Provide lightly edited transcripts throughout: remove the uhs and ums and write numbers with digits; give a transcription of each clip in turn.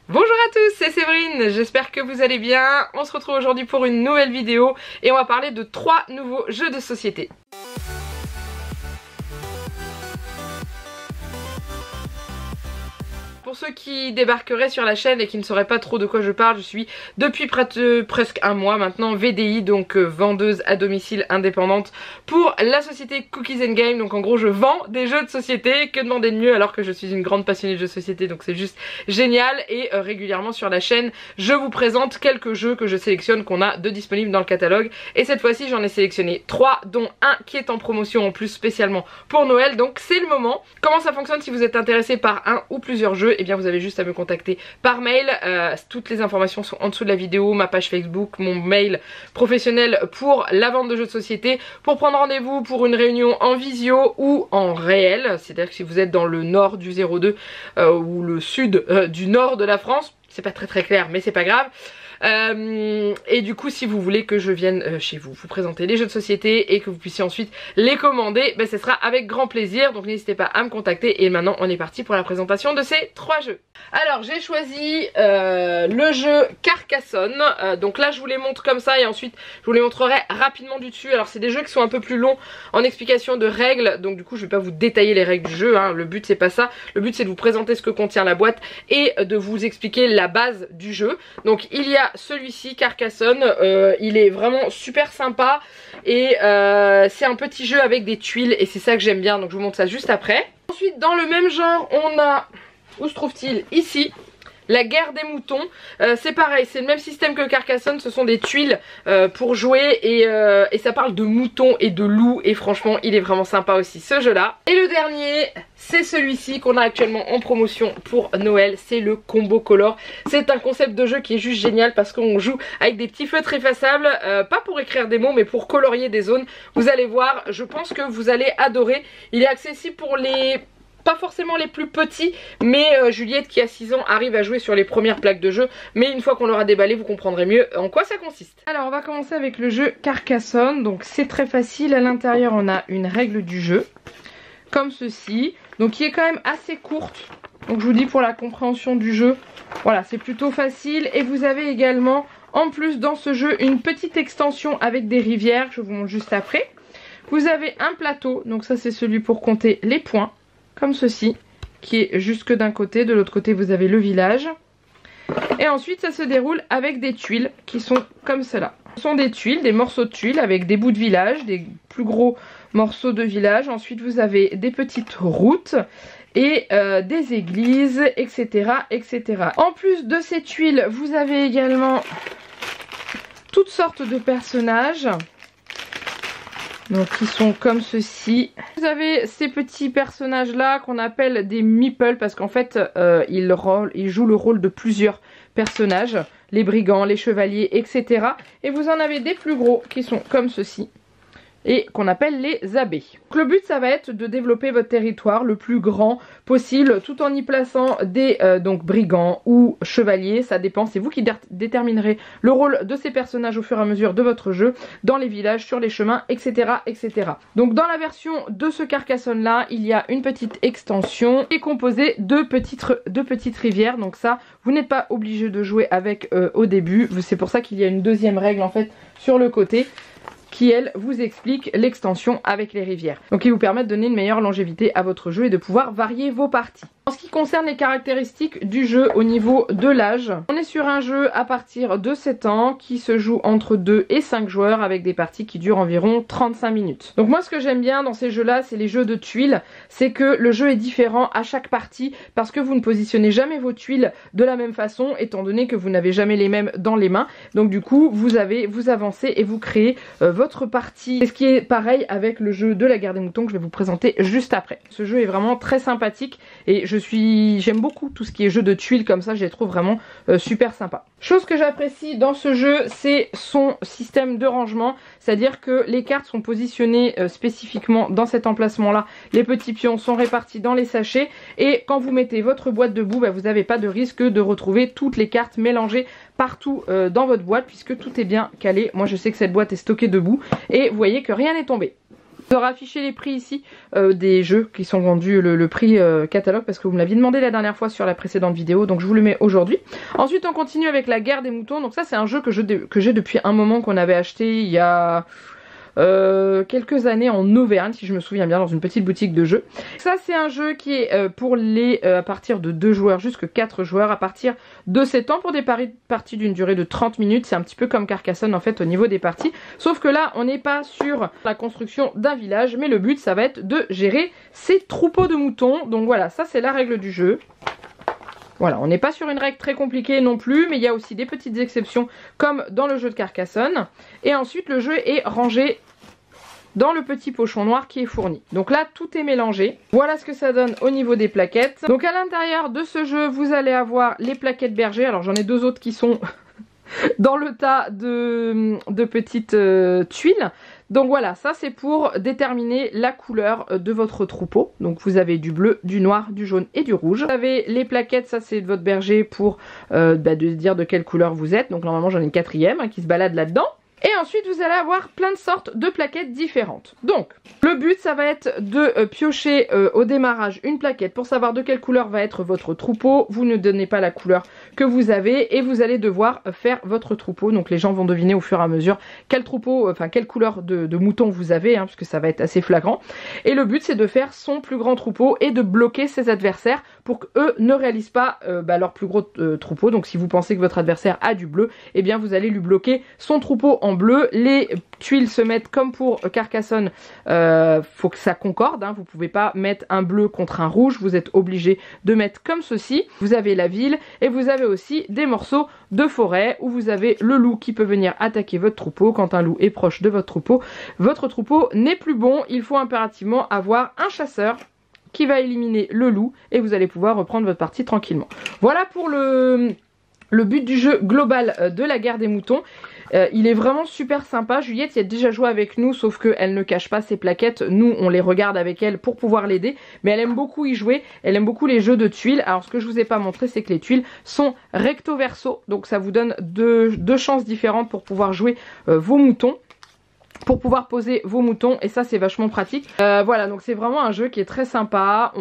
Bonjour à tous, c'est Séverine, j'espère que vous allez bien. On se retrouve aujourd'hui pour une nouvelle vidéo et on va parler de 3 nouveaux jeux de société. Pour ceux qui débarqueraient sur la chaîne et qui ne sauraient pas trop de quoi je parle, je suis depuis presque un mois maintenant VDI, donc vendeuse à domicile indépendante pour la société Cookies & Game. Donc en gros je vends des jeux de société, que demander de mieux alors que je suis une grande passionnée de jeux de société, donc c'est juste génial. Et régulièrement sur la chaîne je vous présente quelques jeux que je sélectionne, qu'on a de disponibles dans le catalogue. Et cette fois-ci j'en ai sélectionné 3, dont un qui est en promotion en plus spécialement pour Noël, donc c'est le moment. Comment ça fonctionne si vous êtes intéressé par un ou plusieurs jeux? Et bien vous avez juste à me contacter par mail, toutes les informations sont en dessous de la vidéo, ma page Facebook, mon mail professionnel pour la vente de jeux de société, pour prendre rendez-vous pour une réunion en visio ou en réel, c'est-à-dire que si vous êtes dans le nord du 02 ou le sud du nord de la France, c'est pas très clair mais c'est pas grave. Et du coup si vous voulez que je vienne chez vous présenter les jeux de société et que vous puissiez ensuite les commander, ben, ce sera avec grand plaisir, donc n'hésitez pas à me contacter. Et maintenant on est parti pour la présentation de ces 3 jeux. Alors j'ai choisi le jeu Carcassonne, donc là je vous les montre comme ça et ensuite je vous les montrerai rapidement du dessus. Alors c'est des jeux qui sont un peu plus longs en explication de règles, donc du coup je vais pas vous détailler les règles du jeu, hein. Le but c'est pas ça, le but c'est de vous présenter ce que contient la boîte et de vous expliquer la base du jeu. Donc il y a celui-ci Carcassonne, il est vraiment super sympa et c'est un petit jeu avec des tuiles et c'est ça que j'aime bien, donc je vous montre ça juste après. Ensuite dans le même genre on a, où se trouve-t-il? Ici, la guerre des moutons. C'est pareil, c'est le même système que Carcassonne, ce sont des tuiles pour jouer et ça parle de moutons et de loups et franchement il est vraiment sympa aussi ce jeu là. Et le dernier c'est celui-ci qu'on a actuellement en promotion pour Noël, c'est le Combo Color. C'est un concept de jeu qui est juste génial parce qu'on joue avec des petits feutres effaçables, pas pour écrire des mots mais pour colorier des zones. Vous allez voir, je pense que vous allez adorer. Il est accessible pour les... pas forcément les plus petits, mais Juliette qui a 6 ans arrive à jouer sur les premières plaques de jeu. Mais une fois qu'on l'aura déballé, vous comprendrez mieux en quoi ça consiste. Alors on va commencer avec le jeu Carcassonne. Donc c'est très facile, à l'intérieur on a une règle du jeu, comme ceci. Donc qui est quand même assez courte. Donc je vous dis pour la compréhension du jeu, voilà c'est plutôt facile. Et vous avez également en plus dans ce jeu une petite extension avec des rivières, je vous montre juste après. Vous avez un plateau, donc ça c'est celui pour compter les points, comme ceci, qui est jusque d'un côté, de l'autre côté vous avez le village. Et ensuite ça se déroule avec des tuiles qui sont comme cela. Ce sont des tuiles, des morceaux de tuiles avec des bouts de village, des plus gros morceaux de village. Ensuite vous avez des petites routes et des églises, etc., etc. En plus de ces tuiles, vous avez également toutes sortes de personnages. Donc qui sont comme ceci. Vous avez ces petits personnages là qu'on appelle des meeples parce qu'en fait ils jouent le rôle de plusieurs personnages. Les brigands, les chevaliers, etc. Et vous en avez des plus gros qui sont comme ceci et qu'on appelle les abbés. Donc le but ça va être de développer votre territoire le plus grand possible tout en y plaçant des donc brigands ou chevaliers, ça dépend, c'est vous qui déterminerez le rôle de ces personnages au fur et à mesure de votre jeu, dans les villages, sur les chemins, etc., etc. Donc dans la version de ce Carcassonne là, il y a une petite extension qui est composée de petites rivières, donc ça vous n'êtes pas obligé de jouer avec au début, c'est pour ça qu'il y a une deuxième règle en fait sur le côté, qui elle vous explique l'extension avec les rivières. Donc qui vous permet de donner une meilleure longévité à votre jeu et de pouvoir varier vos parties. En ce qui concerne les caractéristiques du jeu au niveau de l'âge, on est sur un jeu à partir de 7 ans qui se joue entre 2 et 5 joueurs avec des parties qui durent environ 35 minutes. Donc moi ce que j'aime bien dans ces jeux là c'est les jeux de tuiles, c'est que le jeu est différent à chaque partie parce que vous ne positionnez jamais vos tuiles de la même façon étant donné que vous n'avez jamais les mêmes dans les mains. Donc du coup vous avancez et vous créez votre partie. C'est ce qui est pareil avec le jeu de la guerre des moutons que je vais vous présenter juste après. Ce jeu est vraiment très sympathique et j'aime beaucoup tout ce qui est jeu de tuiles comme ça, je les trouve vraiment super sympa. Chose que j'apprécie dans ce jeu, c'est son système de rangement, c'est-à-dire que les cartes sont positionnées spécifiquement dans cet emplacement là, les petits pions sont répartis dans les sachets et quand vous mettez votre boîte debout, bah, vous n'avez pas de risque de retrouver toutes les cartes mélangées partout dans votre boîte puisque tout est bien calé. Moi je sais que cette boîte est stockée debout et vous voyez que rien n'est tombé. Je vais afficher les prix ici des jeux qui sont vendus, le prix catalogue, parce que vous me l'aviez demandé la dernière fois sur la précédente vidéo, donc je vous le mets aujourd'hui. Ensuite on continue avec la guerre des moutons. Donc ça c'est un jeu que j'ai depuis un moment, qu'on avait acheté il y a quelques années en Auvergne, si je me souviens bien, dans une petite boutique de jeux. Ça c'est un jeu qui est pour les à partir de 2 joueurs jusqu'à 4 joueurs, à partir de 7 ans, pour des parties d'une durée de 30 minutes. C'est un petit peu comme Carcassonne en fait au niveau des parties, sauf que là on n'est pas sur la construction d'un village, mais le but ça va être de gérer ces troupeaux de moutons. Donc voilà, ça c'est la règle du jeu. Voilà, on n'est pas sur une règle très compliquée non plus, mais il y a aussi des petites exceptions comme dans le jeu de Carcassonne. Et ensuite le jeu est rangé dans le petit pochon noir qui est fourni. Donc là tout est mélangé. Voilà ce que ça donne au niveau des plaquettes. Donc à l'intérieur de ce jeu vous allez avoir les plaquettes berger. Alors j'en ai 2 autres qui sont dans le tas de petites tuiles. Donc voilà, ça c'est pour déterminer la couleur de votre troupeau. Donc vous avez du bleu, du noir, du jaune et du rouge. Vous avez les plaquettes, ça c'est de votre berger pour de dire de quelle couleur vous êtes. Donc normalement j'en ai une 4e qui se balade là-dedans. Et ensuite vous allez avoir plein de sortes de plaquettes différentes. Donc le but ça va être de piocher au démarrage une plaquette pour savoir de quelle couleur va être votre troupeau. Vous ne donnez pas la couleur que vous avez et vous allez devoir faire votre troupeau. Donc les gens vont deviner au fur et à mesure quel troupeau, enfin quelle couleur de mouton vous avez, hein, parce que ça va être assez flagrant. Et le but c'est de faire son plus grand troupeau et de bloquer ses adversaires pour qu'eux ne réalisent pas leur plus gros troupeau. Donc si vous pensez que votre adversaire a du bleu, eh bien vous allez lui bloquer son troupeau en bleu. Les tuiles se mettent comme pour Carcassonne, faut que ça concorde, hein. Vous pouvez pas mettre un bleu contre un rouge, vous êtes obligé de mettre comme ceci. Vous avez la ville et vous avez aussi des morceaux de forêt où vous avez le loup qui peut venir attaquer votre troupeau. Quand un loup est proche de votre troupeau n'est plus bon. Il faut impérativement avoir un chasseur qui va éliminer le loup et vous allez pouvoir reprendre votre partie tranquillement. Voilà pour le but du jeu global de la guerre des moutons. Il est vraiment super sympa. Juliette y a déjà joué avec nous, sauf qu'elle ne cache pas ses plaquettes. Nous on les regarde avec elle pour pouvoir l'aider, mais elle aime beaucoup y jouer. Elle aime beaucoup les jeux de tuiles. Alors ce que je vous ai pas montré, c'est que les tuiles sont recto verso, donc ça vous donne deux chances différentes pour pouvoir jouer vos moutons, pour pouvoir poser vos moutons, et ça c'est vachement pratique. Voilà, donc c'est vraiment un jeu qui est très sympa.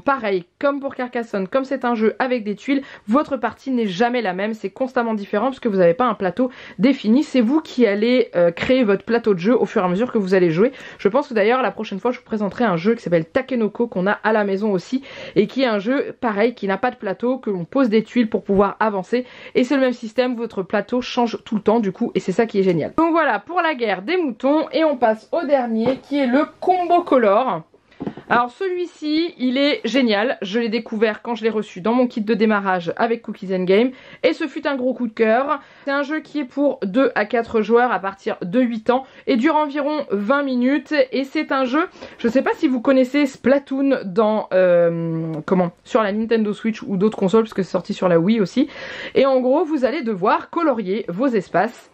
Pareil, comme pour Carcassonne, comme c'est un jeu avec des tuiles, votre partie n'est jamais la même, c'est constamment différent parce que vous n'avez pas un plateau défini. C'est vous qui allez créer votre plateau de jeu au fur et à mesure que vous allez jouer. Je pense que d'ailleurs la prochaine fois je vous présenterai un jeu qui s'appelle Takenoko, qu'on a à la maison aussi, et qui est un jeu pareil, qui n'a pas de plateau, que l'on pose des tuiles pour pouvoir avancer, et c'est le même système, votre plateau change tout le temps du coup, et c'est ça qui est génial. Donc voilà pour la guerre des moutons. Et on passe au dernier qui est le combo color. Alors celui-ci il est génial, je l'ai découvert quand je l'ai reçu dans mon kit de démarrage avec Cookies and Game et ce fut un gros coup de cœur. C'est un jeu qui est pour 2 à 4 joueurs à partir de 8 ans et dure environ 20 minutes, et c'est un jeu, je sais pas si vous connaissez Splatoon dans sur la Nintendo Switch ou d'autres consoles parce que c'est sorti sur la Wii aussi, et en gros vous allez devoir colorier vos espaces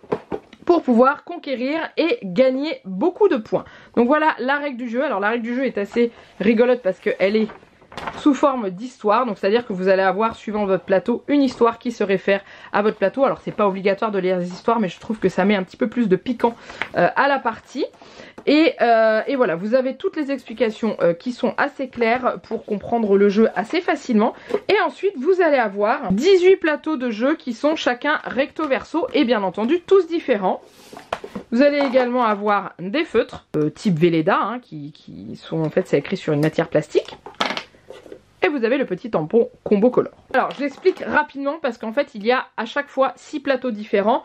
pour pouvoir conquérir et gagner beaucoup de points. Donc voilà la règle du jeu. Alors la règle du jeu est assez rigolote parce qu'elle est sous forme d'histoire, donc c'est à dire que vous allez avoir, suivant votre plateau, une histoire qui se réfère à votre plateau. Alors c'est pas obligatoire de lire les histoires, mais je trouve que ça met un petit peu plus de piquant à la partie. Et voilà, vous avez toutes les explications qui sont assez claires pour comprendre le jeu assez facilement. Et ensuite vous allez avoir 18 plateaux de jeu qui sont chacun recto verso et bien entendu tous différents. Vous allez également avoir des feutres type Velleda, hein, qui sont en fait, c'est écrit sur une matière plastique. Et vous avez le petit tampon combo color. Alors je l'explique rapidement parce qu'en fait il y a à chaque fois 6 plateaux différents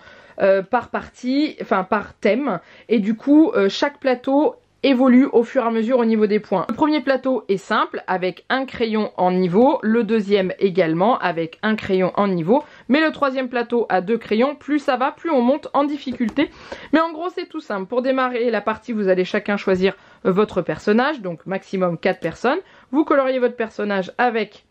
par partie, enfin par thème, et du coup chaque plateau évolue au fur et à mesure au niveau des points. Le premier plateau est simple avec un crayon en niveau, le deuxième également avec un crayon en niveau, mais le troisième plateau a 2 crayons. Plus ça va, plus on monte en difficulté, mais en gros c'est tout simple. Pour démarrer la partie vous allez chacun choisir votre personnage, donc maximum 4 personnes. Vous coloriez votre personnage avec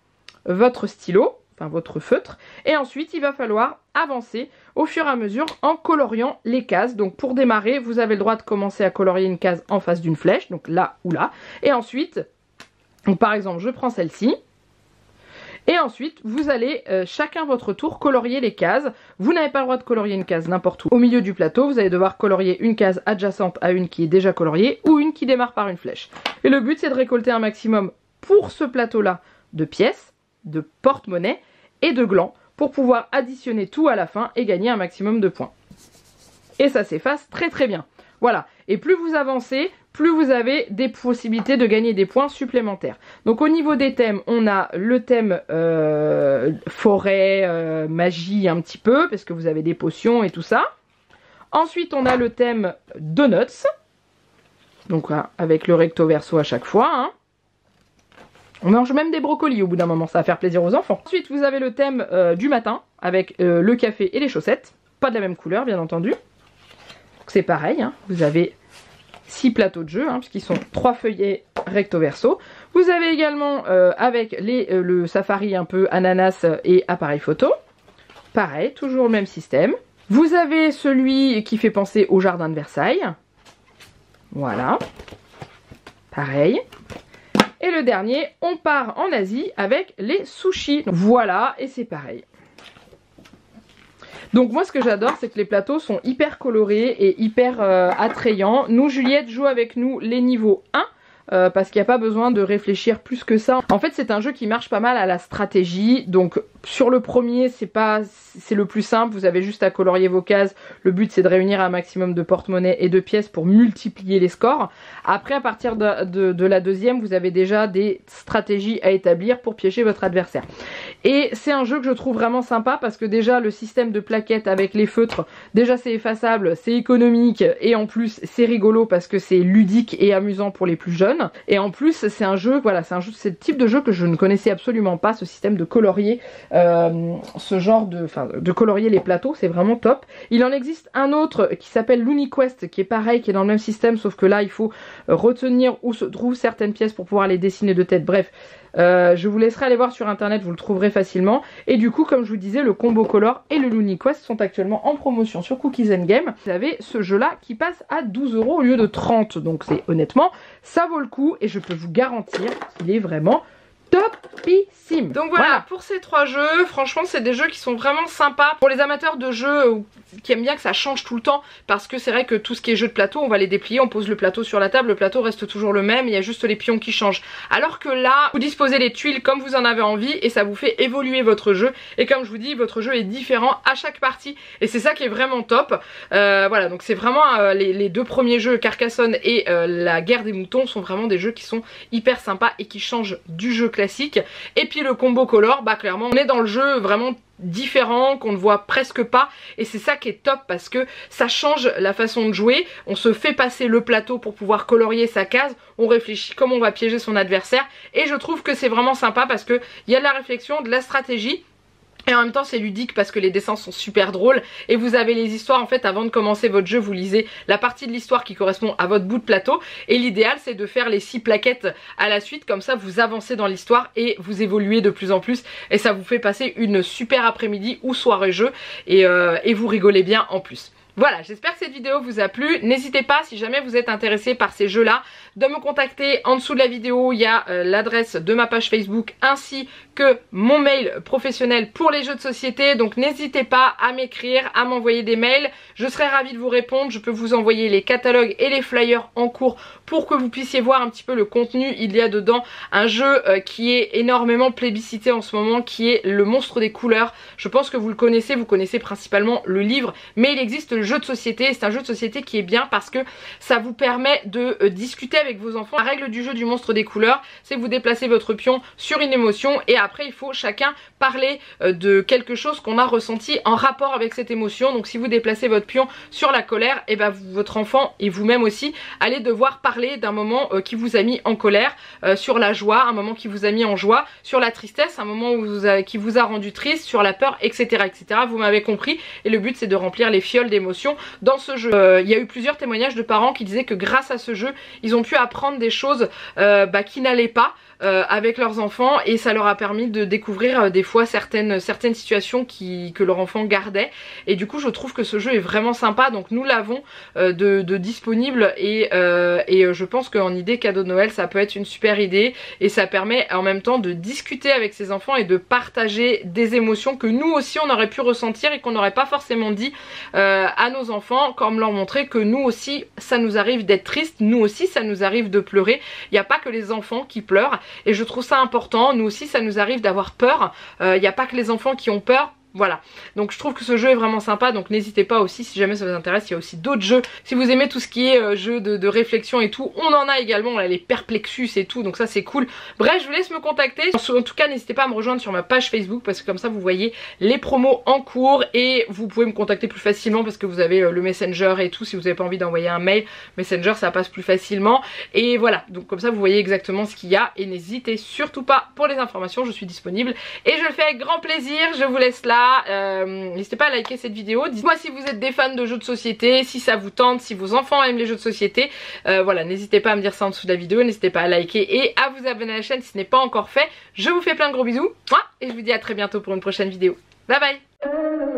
votre stylo, enfin votre feutre, et ensuite il va falloir avancer au fur et à mesure en coloriant les cases. Donc pour démarrer vous avez le droit de commencer à colorier une case en face d'une flèche, donc là ou là, et ensuite, donc par exemple je prends celle-ci, Et ensuite, vous allez chacun votre tour colorier les cases. Vous n'avez pas le droit de colorier une case n'importe où. Au milieu du plateau, vous allez devoir colorier une case adjacente à une qui est déjà coloriée ou une qui démarre par une flèche. Et le but, c'est de récolter un maximum pour ce plateau-là de pièces, de porte-monnaie et de glands pour pouvoir additionner tout à la fin et gagner un maximum de points. Et ça s'efface très très bien. Voilà, et plus vous avancez, plus vous avez des possibilités de gagner des points supplémentaires. Donc au niveau des thèmes, on a le thème forêt, magie un petit peu, parce que vous avez des potions et tout ça. Ensuite, on a le thème donuts, donc avec le recto verso à chaque fois. Hein. On mange même des brocolis au bout d'un moment, ça va faire plaisir aux enfants. Ensuite, vous avez le thème du matin, avec le café et les chaussettes. Pas de la même couleur, bien entendu. C'est pareil, hein. Vous avez 6 plateaux de jeu, hein, puisqu'ils sont 3 feuillets recto verso. Vous avez également avec le safari un peu ananas et appareil photo. Pareil, toujours le même système. Vous avez celui qui fait penser au jardin de Versailles. Voilà. Pareil. Et le dernier, on part en Asie avec les sushis. Donc, voilà, et c'est pareil. Donc moi ce que j'adore c'est que les plateaux sont hyper colorés et hyper attrayants. Nous, Juliette joue avec nous les niveaux 1. Parce qu'il n'y a pas besoin de réfléchir plus que ça. En fait c'est un jeu qui marche pas mal à la stratégie. Donc sur le premier c'est le plus simple. Vous avez juste à colorier vos cases. Le but c'est de réunir un maximum de porte-monnaie et de pièces pour multiplier les scores. Après à partir de la deuxième vous avez déjà des stratégies à établir pour piéger votre adversaire. Et c'est un jeu que je trouve vraiment sympa parce que déjà le système de plaquettes avec les feutres, déjà c'est effaçable, c'est économique et en plus c'est rigolo parce que c'est ludique et amusant pour les plus jeunes. Et en plus c'est un jeu, voilà, c'est le type de jeu que je ne connaissais absolument pas, ce système de colorier, ce genre de colorier les plateaux, c'est vraiment top. Il en existe un autre qui s'appelle LuniQuest qui est pareil, qui est dans le même système, sauf que là il faut retenir où se trouvent certaines pièces pour pouvoir les dessiner de tête, bref. Je vous laisserai aller voir sur internet, vous le trouverez facilement. Et du coup, comme je vous disais, le Combo Color et le LuniQuest sont actuellement en promotion sur Cookies and Game. Vous avez ce jeu là qui passe à 12 € au lieu de 30. Donc c'est honnêtement, ça vaut le coup et je peux vous garantir qu'il est vraiment topissime. Donc voilà, pour ces 3 jeux, franchement c'est des jeux qui sont vraiment sympas. Pour les amateurs de jeux qui aiment bien que ça change tout le temps, parce que c'est vrai que tout ce qui est jeu de plateau, on va les déplier, on pose le plateau sur la table, le plateau reste toujours le même, il y a juste les pions qui changent. Alors que là, vous disposez les tuiles comme vous en avez envie et ça vous fait évoluer votre jeu. Et comme je vous dis, votre jeu est différent à chaque partie et c'est ça qui est vraiment top. Voilà, donc c'est vraiment les 2 premiers jeux, Carcassonne et la guerre des moutons, sont vraiment des jeux qui sont hyper sympas et qui changent du jeu classique. Et puis le Combo Color, bah clairement on est dans le jeu vraiment différent, qu'on ne voit presque pas, et c'est ça qui est top parce que ça change la façon de jouer. On se fait passer le plateau pour pouvoir colorier sa case, on réfléchit comment on va piéger son adversaire et je trouve que c'est vraiment sympa parce que il y a de la réflexion, de la stratégie. Et en même temps c'est ludique parce que les dessins sont super drôles et vous avez les histoires en fait avant de commencer votre jeu, vous lisez la partie de l'histoire qui correspond à votre bout de plateau et l'idéal c'est de faire les 6 plaquettes à la suite, comme ça vous avancez dans l'histoire et vous évoluez de plus en plus et ça vous fait passer une super après-midi ou soirée jeu et vous rigolez bien en plus. Voilà, j'espère que cette vidéo vous a plu. N'hésitez pas, si jamais vous êtes intéressé par ces jeux-là, de me contacter. En dessous de la vidéo, il y a l'adresse de ma page Facebook ainsi que mon mail professionnel pour les jeux de société. Donc n'hésitez pas à m'écrire, à m'envoyer des mails. Je serai ravie de vous répondre. Je peux vous envoyer les catalogues et les flyers en cours pour que vous puissiez voir un petit peu le contenu. Il y a dedans un jeu qui est énormément plébiscité en ce moment, qui est le Monstre des couleurs. Je pense que vous connaissez principalement le livre, mais il existe le jeu de société. C'est un jeu de société qui est bien parce que ça vous permet de discuter avec vos enfants. La règle du jeu du Monstre des couleurs, c'est que vous déplacez votre pion sur une émotion et après il faut chacun parler de quelque chose qu'on a ressenti en rapport avec cette émotion. Donc si vous déplacez votre pion sur la colère, et ben votre enfant et vous-même aussi allez devoir parler d'un moment qui vous a mis en colère, sur la joie, un moment qui vous a mis en joie, sur la tristesse, un moment qui vous a rendu triste, sur la peur, etc. etc. Vous m'avez compris, et le but c'est de remplir les fioles d'émotions dans ce jeu. Il y a eu plusieurs témoignages de parents qui disaient que grâce à ce jeu, ils ont pu apprendre des choses qui n'allaient pas. avec leurs enfants, et ça leur a permis de découvrir des fois certaines situations que leur enfant gardait, et du coup je trouve que ce jeu est vraiment sympa. Donc nous l'avons de disponible, et je pense qu'en idée cadeau de Noël ça peut être une super idée, et ça permet en même temps de discuter avec ses enfants et de partager des émotions que nous aussi on aurait pu ressentir et qu'on n'aurait pas forcément dit à nos enfants, comme leur montrer que nous aussi ça nous arrive d'être triste, nous aussi ça nous arrive de pleurer, il n'y a pas que les enfants qui pleurent, et je trouve ça important, nous aussi ça nous arrive d'avoir peur, il n'y a pas que les enfants qui ont peur. Voilà, donc je trouve que ce jeu est vraiment sympa, donc n'hésitez pas aussi si jamais ça vous intéresse, il y a aussi d'autres jeux. Si vous aimez tout ce qui est jeu de réflexion et tout, on en a également, on a les Perplexus et tout, donc ça c'est cool. Bref, je vous laisse me contacter, en tout cas n'hésitez pas à me rejoindre sur ma page Facebook, parce que comme ça vous voyez les promos en cours, et vous pouvez me contacter plus facilement parce que vous avez le Messenger et tout. Si vous n'avez pas envie d'envoyer un mail, Messenger ça passe plus facilement, et voilà, donc comme ça vous voyez exactement ce qu'il y a, et n'hésitez surtout pas pour les informations, je suis disponible et je le fais avec grand plaisir. Je vous laisse là. N'hésitez pas à liker cette vidéo, dites-moi si vous êtes des fans de jeux de société, si ça vous tente, si vos enfants aiment les jeux de société, voilà, n'hésitez pas à me dire ça en dessous de la vidéo, n'hésitez pas à liker et à vous abonner à la chaîne si ce n'est pas encore fait. Je vous fais plein de gros bisous, et je vous dis à très bientôt pour une prochaine vidéo. Bye bye.